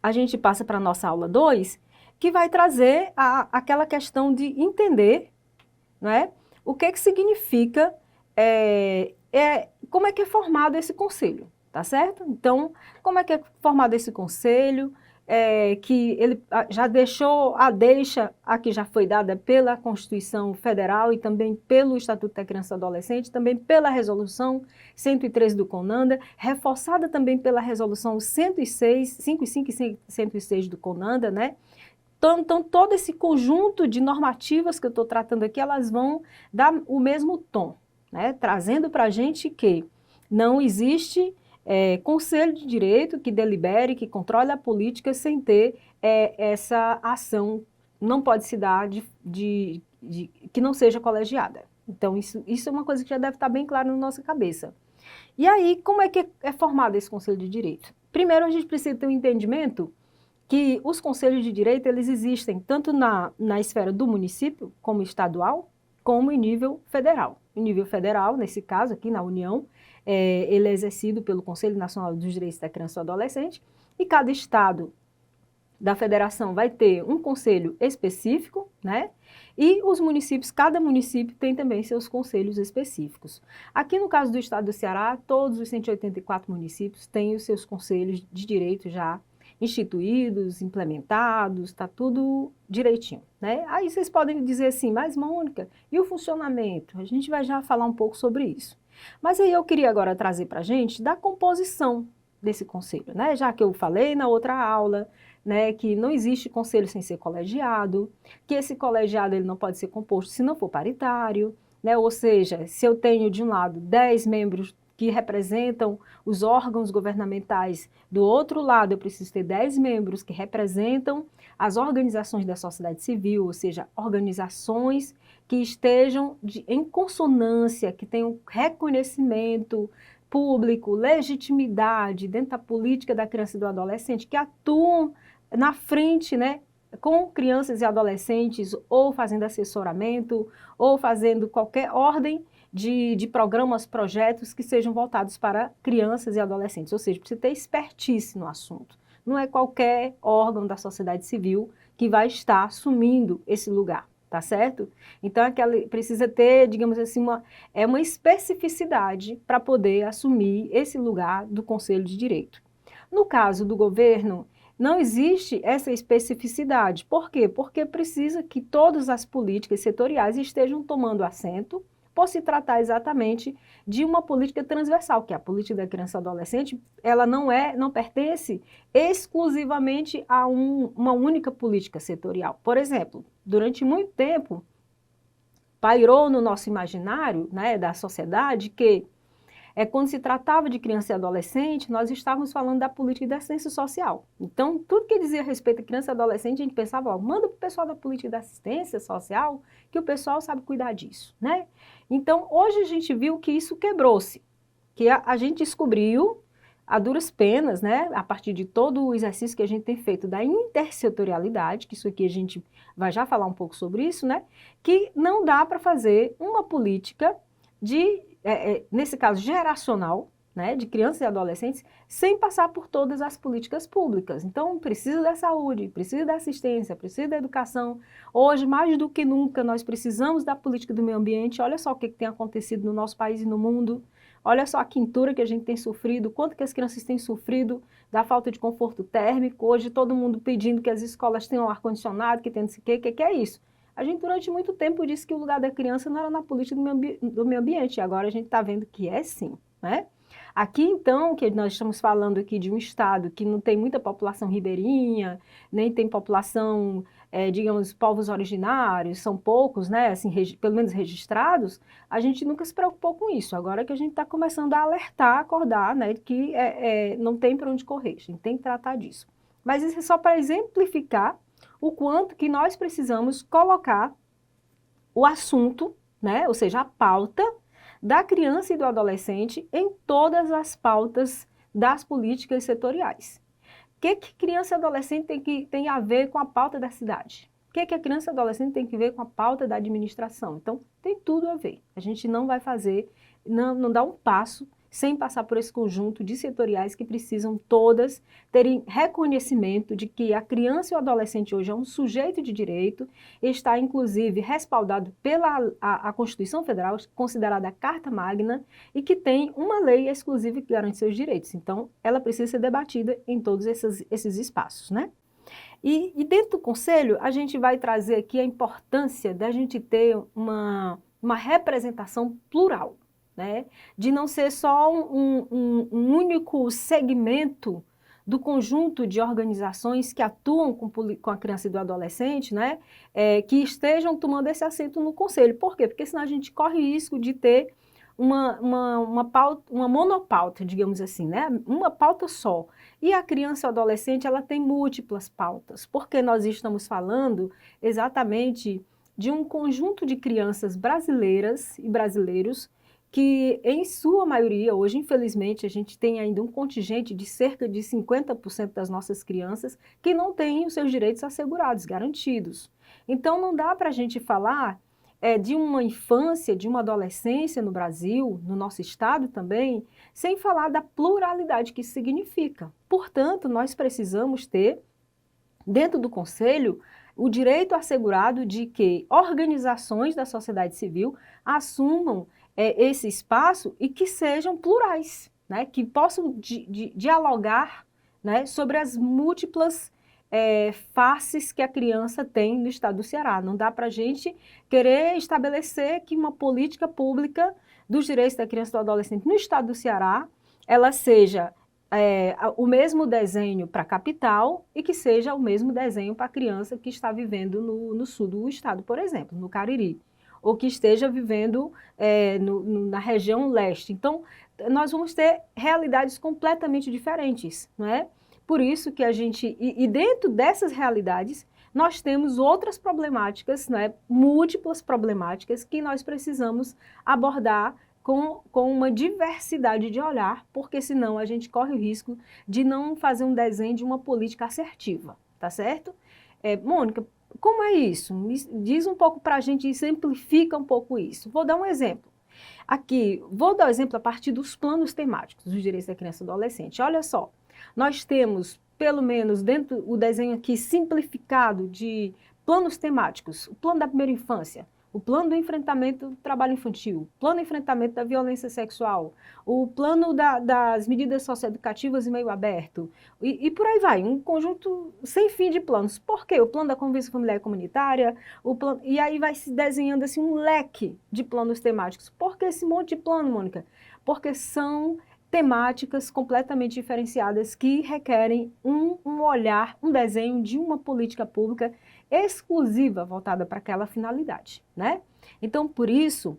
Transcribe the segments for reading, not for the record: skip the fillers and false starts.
a gente passa para a nossa aula 2, que vai trazer aquela questão de entender, não é? O que significa, como é que é formado esse conselho, tá certo? Então, como é que é formado esse conselho, que ele já deixou, a deixa aqui já foi dada pela Constituição Federal e também pelo Estatuto da Criança e do Adolescente, também pela Resolução 113 do CONANDA, reforçada também pela Resolução 106, 105 e 106 do CONANDA, né? Então, todo esse conjunto de normativas que eu estou tratando aqui, elas vão dar o mesmo tom, né? Trazendo para a gente que não existe conselho de direito que delibere, que controle a política sem ter essa ação, não pode se dar que não seja colegiada. Então, isso é uma coisa que já deve estar bem clara na nossa cabeça. E aí, como é que é formado esse conselho de direito? Primeiro, a gente precisa ter um entendimento que os conselhos de direito, eles existem tanto na esfera do município, como estadual, como em nível federal. Em nível federal, nesse caso aqui na União, ele é exercido pelo Conselho Nacional dos Direitos da Criança e do Adolescente, e cada estado da federação vai ter um conselho específico, né? E os municípios, cada município tem também seus conselhos específicos. Aqui no caso do estado do Ceará, todos os 184 municípios têm os seus conselhos de direito já instituídos, implementados, está tudo direitinho, né? Aí vocês podem dizer assim, mas Mônica, e o funcionamento? A gente vai já falar um pouco sobre isso. Mas aí eu queria agora trazer para a gente da composição desse conselho, né? Já que eu falei na outra aula, né, que não existe conselho sem ser colegiado, que esse colegiado ele não pode ser composto se não for paritário, né? Ou seja, se eu tenho de um lado 10 membros que representam os órgãos governamentais, do outro lado eu preciso ter 10 membros que representam as organizações da sociedade civil, ou seja, organizações que estejam em consonância, que tenham reconhecimento público, legitimidade dentro da política da criança e do adolescente, que atuam na frente, né, com crianças e adolescentes, ou fazendo assessoramento, ou fazendo qualquer ordem de programas, projetos que sejam voltados para crianças e adolescentes, ou seja, precisa ter expertise no assunto. Não é qualquer órgão da sociedade civil que vai estar assumindo esse lugar, tá certo? Então, precisa ter, digamos assim, uma especificidade para poder assumir esse lugar do Conselho de Direito. No caso do governo, não existe essa especificidade. Por quê? Porque precisa que todas as políticas setoriais estejam tomando assento por se tratar exatamente de uma política transversal, que é a política da criança e adolescente, ela não pertence exclusivamente a uma única política setorial. Por exemplo, durante muito tempo, pairou no nosso imaginário, né, da sociedade, que quando se tratava de criança e adolescente, nós estávamos falando da política da assistência social. Então, tudo que dizia respeito a criança e adolescente, a gente pensava, ó, manda para o pessoal da política da assistência social, que o pessoal sabe cuidar disso, né? Então, hoje a gente viu que isso quebrou-se, que a gente descobriu, a duras penas, né, a partir de todo o exercício que a gente tem feito da intersetorialidade, que isso aqui a gente vai já falar um pouco sobre isso, né, que não dá para fazer uma política nesse caso, geracional, né, de crianças e adolescentes, sem passar por todas as políticas públicas. Então, precisa da saúde, precisa da assistência, precisa da educação. Hoje, mais do que nunca, nós precisamos da política do meio ambiente. Olha só o que tem acontecido no nosso país e no mundo. Olha só a quintura que a gente tem sofrido, quanto que as crianças têm sofrido da falta de conforto térmico. Hoje, todo mundo pedindo que as escolas tenham ar-condicionado, que tem não sei o que é isso? A gente, durante muito tempo, disse que o lugar da criança não era na política do meio ambiente, e agora a gente está vendo que é sim, né? Aqui, então, que nós estamos falando aqui de um estado que não tem muita população ribeirinha, nem tem população, digamos, povos originários, são poucos, né, assim, pelo menos registrados, a gente nunca se preocupou com isso. Agora que a gente está começando a alertar, acordar, né, que não tem para onde correr, a gente tem que tratar disso. Mas isso é só para exemplificar o quanto que nós precisamos colocar o assunto, né, ou seja, a pauta da criança e do adolescente em todas as pautas das políticas setoriais. O que criança e adolescente tem a ver com a pauta da cidade? O que a criança e adolescente tem que ver com a pauta da administração? Então, tem tudo a ver. A gente não vai fazer, não dá um passo sem passar por esse conjunto de setoriais que precisam todas terem reconhecimento de que a criança e o adolescente hoje é um sujeito de direito, está inclusive respaldado pela a Constituição Federal, considerada a Carta Magna, e que tem uma lei exclusiva que garante seus direitos. Então, ela precisa ser debatida em todos esses espaços, né? E dentro do Conselho, a gente vai trazer aqui a importância da gente ter uma representação plural, né? De não ser só um único segmento do conjunto de organizações que atuam com a criança e do adolescente, né? Que estejam tomando esse assento no Conselho. Por quê? Porque senão a gente corre o risco de ter uma monopauta, digamos assim, né? Uma pauta só. E a criança e o adolescente, ela tem múltiplas pautas, porque nós estamos falando exatamente de um conjunto de crianças brasileiras e brasileiros que, em sua maioria, hoje, infelizmente, a gente tem ainda um contingente de cerca de 50% das nossas crianças que não têm os seus direitos assegurados, garantidos. Então, não dá para a gente falar de uma infância, de uma adolescência no Brasil, no nosso estado também, sem falar da pluralidade que isso significa. Portanto, nós precisamos ter, dentro do Conselho, o direito assegurado de que organizações da sociedade civil assumam esse espaço e que sejam plurais, né? Que possam dialogar, né, sobre as múltiplas faces que a criança tem no estado do Ceará. Não dá para a gente querer estabelecer que uma política pública dos direitos da criança e do adolescente no estado do Ceará, ela seja o mesmo desenho para a capital e que seja o mesmo desenho para a criança que está vivendo no sul do estado, por exemplo, no Cariri, ou que esteja vivendo na região leste. Então, nós vamos ter realidades completamente diferentes, não é? Por isso que a gente, e dentro dessas realidades, nós temos outras problemáticas, né, múltiplas problemáticas que nós precisamos abordar com uma diversidade de olhar, porque senão a gente corre o risco de não fazer um desenho de uma política assertiva, tá certo? Mônica, como é isso? Diz um pouco para a gente e simplifica um pouco isso. Vou dar um exemplo. Aqui, vou dar um exemplo a partir dos planos temáticos dos direitos da criança e do adolescente. Olha só, nós temos, pelo menos dentro do desenho aqui simplificado de planos temáticos, o plano da primeira infância, o plano do enfrentamento do trabalho infantil, o plano do enfrentamento da violência sexual, o plano das medidas socioeducativas e meio aberto, e por aí vai, um conjunto sem fim de planos. Por quê? O plano da convivência familiar e comunitária, e aí vai se desenhando assim um leque de planos temáticos. Por que esse monte de plano, Mônica? Porque são temáticas completamente diferenciadas que requerem um olhar, um desenho de uma política pública exclusiva voltada para aquela finalidade, né? Então, por isso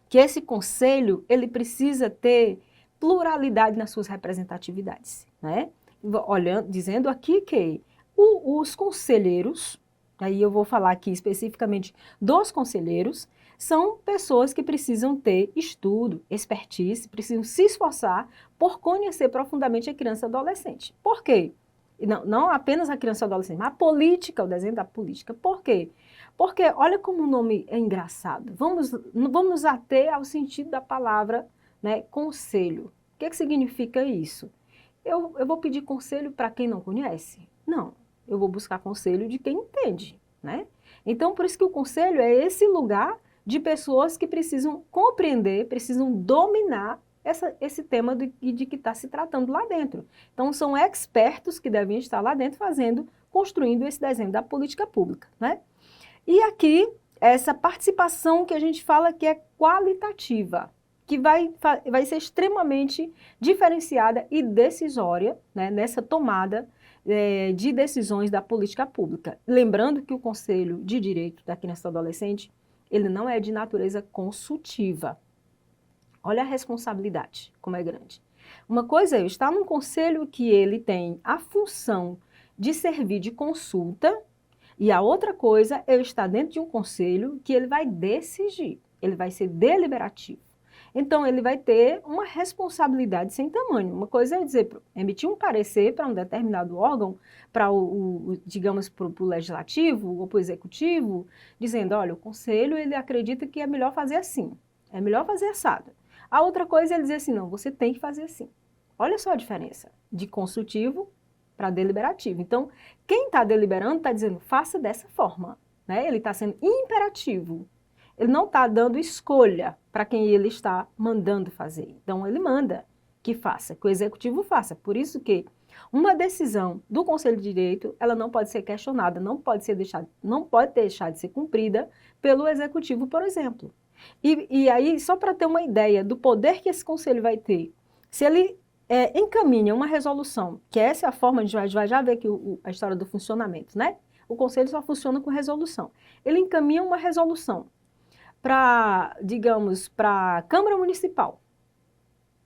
que esse conselho, ele precisa ter pluralidade nas suas representatividades, né? Olhando, dizendo aqui que os conselheiros, aí eu vou falar aqui especificamente dos conselheiros, são pessoas que precisam ter estudo, expertise, precisam se esforçar por conhecer profundamente a criança e adolescente. Por quê? Não apenas a criança e adolescente, mas a política, o desenho da política. Por quê? Porque olha como o nome é engraçado. Vamos nos ater ao sentido da palavra, né, conselho. O que significa isso? Eu vou pedir conselho para quem não conhece? Não, eu vou buscar conselho de quem entende, né? Então, por isso que o conselho é esse lugar de pessoas que precisam compreender, precisam dominar esse tema de que está se tratando lá dentro. Então, são expertos que devem estar lá dentro construindo esse desenho da política pública, né? E aqui, essa participação que a gente fala que é qualitativa, que vai ser extremamente diferenciada e decisória, né, nessa tomada de decisões da política pública. Lembrando que o Conselho de Direito da Criança e do Adolescente, ele não é de natureza consultiva. Olha a responsabilidade, como é grande. Uma coisa é eu estar num conselho que ele tem a função de servir de consulta, e a outra coisa é eu estar dentro de um conselho que ele vai decidir, ele vai ser deliberativo. Então, ele vai ter uma responsabilidade sem tamanho. Uma coisa é dizer, emitir um parecer para um determinado órgão, para digamos, para o legislativo ou para o executivo, dizendo, olha, o conselho ele acredita que é melhor fazer assim, é melhor fazer assado. A outra coisa é ele dizer assim, não, você tem que fazer assim. Olha só a diferença de consultivo para deliberativo. Então, quem está deliberando está dizendo, faça dessa forma, né? Ele está sendo imperativo. Ele não está dando escolha para quem ele está mandando fazer. Então, ele manda que faça, que o executivo faça. Por isso que uma decisão do Conselho de Direito, ela não pode ser questionada, não pode deixar de ser cumprida pelo executivo, por exemplo. E aí, só para ter uma ideia do poder que esse conselho vai ter, se ele encaminha uma resolução, que essa é a forma, a gente vai já ver aqui a história do funcionamento, né? O conselho só funciona com resolução. Ele encaminha uma resolução para, digamos, para a Câmara Municipal,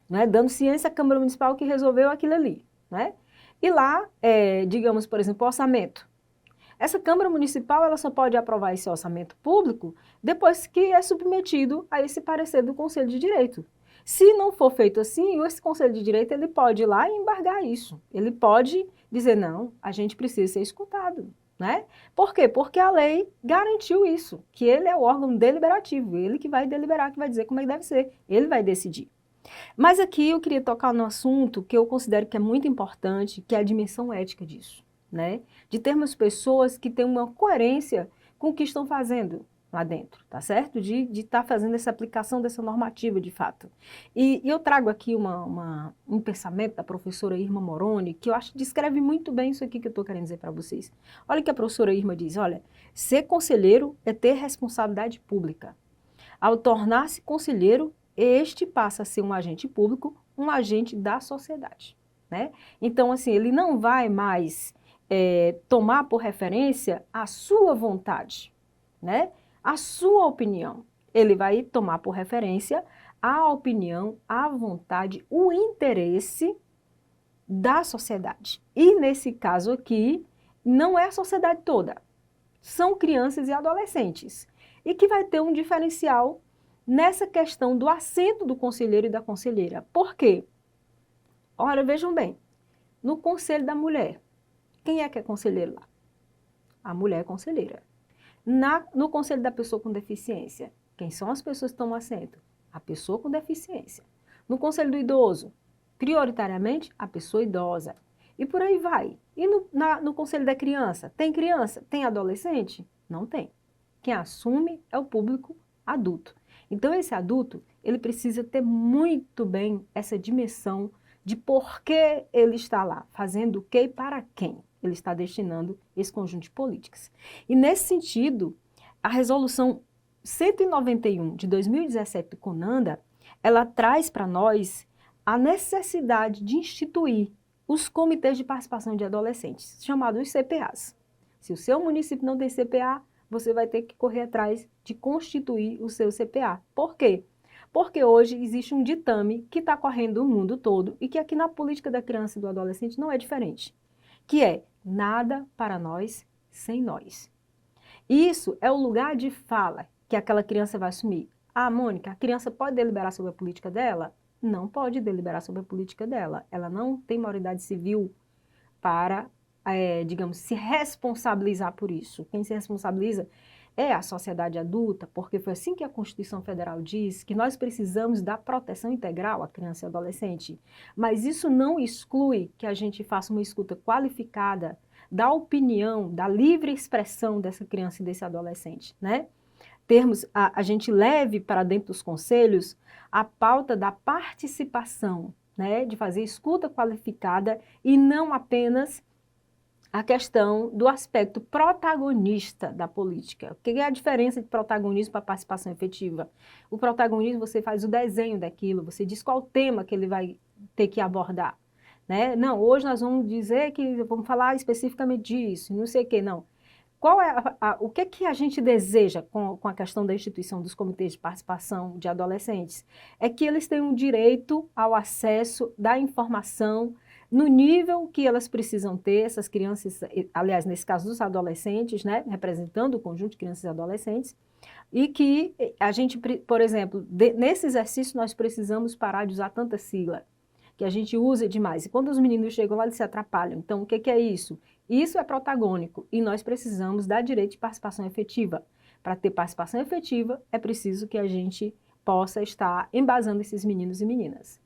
né? Dando ciência à Câmara Municipal que resolveu aquilo ali, né? E lá, digamos, por exemplo, o orçamento. Essa Câmara Municipal ela só pode aprovar esse orçamento público depois que é submetido a esse parecer do Conselho de Direito. Se não for feito assim, esse Conselho de Direito ele pode ir lá e embargar isso. Ele pode dizer, não, a gente precisa ser escutado, né? Por quê? Porque a lei garantiu isso, que ele é o órgão deliberativo, ele que vai deliberar, que vai dizer como é que deve ser, ele vai decidir. Mas aqui eu queria tocar no assunto que eu considero que é muito importante, que é a dimensão ética disso, né? De termos pessoas que têm uma coerência com o que estão fazendo lá dentro, tá certo? De estar fazendo essa aplicação dessa normativa de fato. E eu trago aqui um pensamento da professora Irma Moroni, que eu acho que descreve muito bem isso aqui que eu estou querendo dizer para vocês. Olha o que a professora Irma diz, olha, ser conselheiro é ter responsabilidade pública. Ao tornar-se conselheiro, este passa a ser um agente público, um agente da sociedade, né? Então, assim, ele não vai mais tomar por referência a sua vontade, né? A sua opinião. Ele vai tomar por referência a opinião, a vontade, o interesse da sociedade. E nesse caso aqui, não é a sociedade toda, são crianças e adolescentes. E que vai ter um diferencial nessa questão do assento do conselheiro e da conselheira. Por quê? Olha, vejam bem, no Conselho da Mulher, quem é que é conselheiro lá? A mulher é conselheira. No Conselho da Pessoa com Deficiência, quem são as pessoas que tomam assento? A pessoa com deficiência. No Conselho do Idoso, prioritariamente a pessoa idosa. E por aí vai. E no Conselho da Criança, tem criança? Tem adolescente? Não tem. Quem assume é o público adulto. Então, esse adulto, ele precisa ter muito bem essa dimensão de por que ele está lá, fazendo o que e para quem ele está destinando esse conjunto de políticas. E, nesse sentido, a resolução 191 de 2017 do CONANDA, ela traz para nós a necessidade de instituir os comitês de participação de adolescentes, chamados CPAs. Se o seu município não tem CPA, você vai ter que correr atrás de constituir o seu CPA. Por quê? Porque hoje existe um ditame que está correndo o mundo todo e que aqui na política da criança e do adolescente não é diferente, que é nada para nós sem nós. Isso é o lugar de fala que aquela criança vai assumir. Ah, Mônica, a criança pode deliberar sobre a política dela? Não pode deliberar sobre a política dela. Ela não tem maioridade civil para digamos, se responsabilizar por isso. Quem se responsabiliza é a sociedade adulta, porque foi assim que a Constituição Federal diz que nós precisamos da proteção integral à criança e adolescente. Mas isso não exclui que a gente faça uma escuta qualificada da opinião, da livre expressão dessa criança e desse adolescente, né? A gente leve para dentro dos conselhos a pauta da participação, né? De fazer escuta qualificada e não apenas a questão do aspecto protagonista da política. O que é a diferença de protagonismo para participação efetiva? O protagonismo, você faz o desenho daquilo, você diz qual tema que ele vai ter que abordar, né? Não, hoje nós vamos dizer que vamos falar especificamente disso, não sei o que, não. Qual é o que a gente deseja com a questão da instituição dos comitês de participação de adolescentes? É que eles tenham direito ao acesso da informação no nível que elas precisam ter, essas crianças, aliás, nesse caso dos adolescentes, né, representando o conjunto de crianças e adolescentes, e que a gente, por exemplo, nesse exercício nós precisamos parar de usar tanta sigla, que a gente usa demais. E quando os meninos chegam lá, eles se atrapalham. Então, o que é isso? Isso é protagônico e nós precisamos dar direito de participação efetiva. Para ter participação efetiva, é preciso que a gente possa estar embasando esses meninos e meninas.